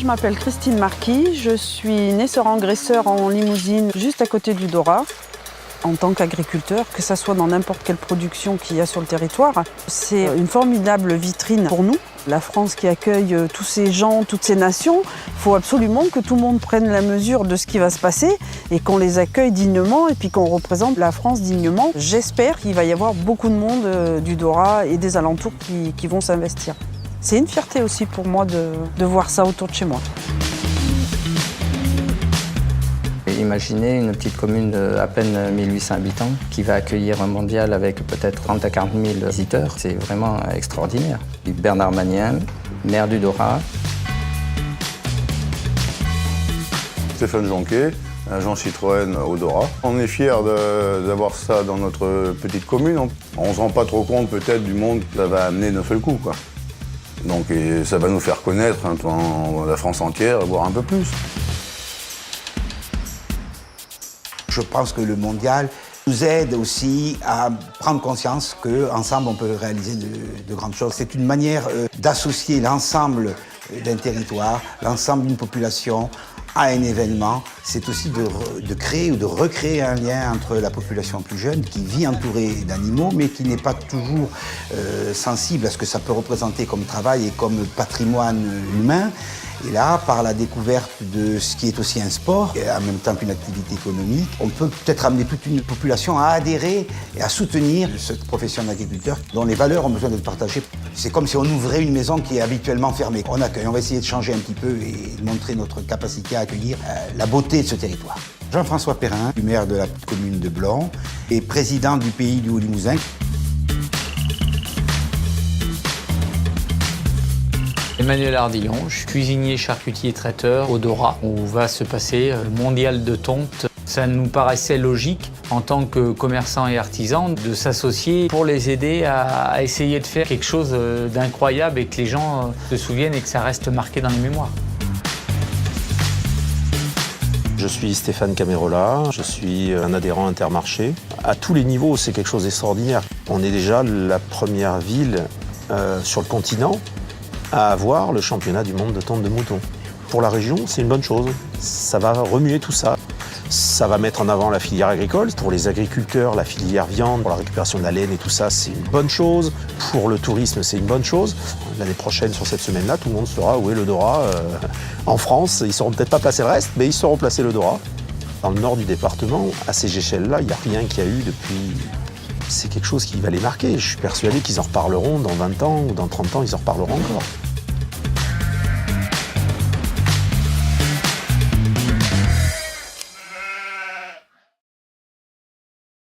Je m'appelle Christine Marquis, je suis naisseur-engraisseur en Limousine, juste à côté du Dorat. En tant qu'agriculteur, que ce soit dans n'importe quelle production qu'il y a sur le territoire, c'est une formidable vitrine pour nous. La France qui accueille tous ces gens, toutes ces nations, il faut absolument que tout le monde prenne la mesure de ce qui va se passer et qu'on les accueille dignement et puis qu'on représente la France dignement. J'espère qu'il va y avoir beaucoup de monde du Dorat et des alentours qui vont s'investir. C'est une fierté aussi pour moi de voir ça autour de chez moi. Imaginez une petite commune d'à peine 1800 habitants qui va accueillir un mondial avec peut-être 30 à 40 000 visiteurs. C'est vraiment extraordinaire. Bernard Magnien, maire du Dorat. Stéphane Jonquet, agent Citroën au Dorat. On est fiers d'avoir ça dans notre petite commune. On ne se rend pas trop compte peut-être du monde que ça va amener d'un seul coup, quoi. Donc ça va nous faire connaître dans la France entière, voire un peu plus. Je pense que le mondial nous aide aussi à prendre conscience qu'ensemble on peut réaliser de grandes choses. C'est une manière d'associer l'ensemble d'un territoire, l'ensemble d'une population à un événement. C'est aussi de créer ou de recréer un lien entre la population plus jeune qui vit entourée d'animaux mais qui n'est pas toujours sensible à ce que ça peut représenter comme travail et comme patrimoine humain. Et là, par la découverte de ce qui est aussi un sport, et en même temps qu'une activité économique, on peut peut-être amener toute une population à adhérer et à soutenir cette profession d'agriculteur dont les valeurs ont besoin d'être partagées. C'est comme si on ouvrait une maison qui est habituellement fermée. On accueille, on va essayer de changer un petit peu et de montrer notre capacité à accueillir la beauté de ce territoire. Jean-François Perrin, maire de la petite commune de Blans et président du Pays du Haut-Limousin. Emmanuel Ardillon, je suis cuisinier, charcutier, traiteur au Dorat, où va se passer le mondial de tonte. Ça nous paraissait logique, en tant que commerçants et artisans, de s'associer pour les aider à essayer de faire quelque chose d'incroyable et que les gens se souviennent et que ça reste marqué dans les mémoires. Je suis Stéphane Camerola, je suis un adhérent Intermarché. À tous les niveaux, c'est quelque chose d'extraordinaire. On est déjà la première ville sur le continent à avoir le championnat du monde de tonte de mouton. Pour la région, c'est une bonne chose. Ça va remuer tout ça. Ça va mettre en avant la filière agricole. Pour les agriculteurs, la filière viande, pour la récupération de la laine et tout ça, c'est une bonne chose. Pour le tourisme, c'est une bonne chose. L'année prochaine, sur cette semaine-là, tout le monde saura où est le Dorat. En France, ils ne sauront peut-être pas placer le reste, mais ils sauront placer le Dorat. Dans le nord du département, à ces échelles-là, il n'y a rien qu'il y a eu depuis... C'est quelque chose qui va les marquer. Je suis persuadé qu'ils en reparleront dans 20 ans ou dans 30 ans, ils en reparleront encore.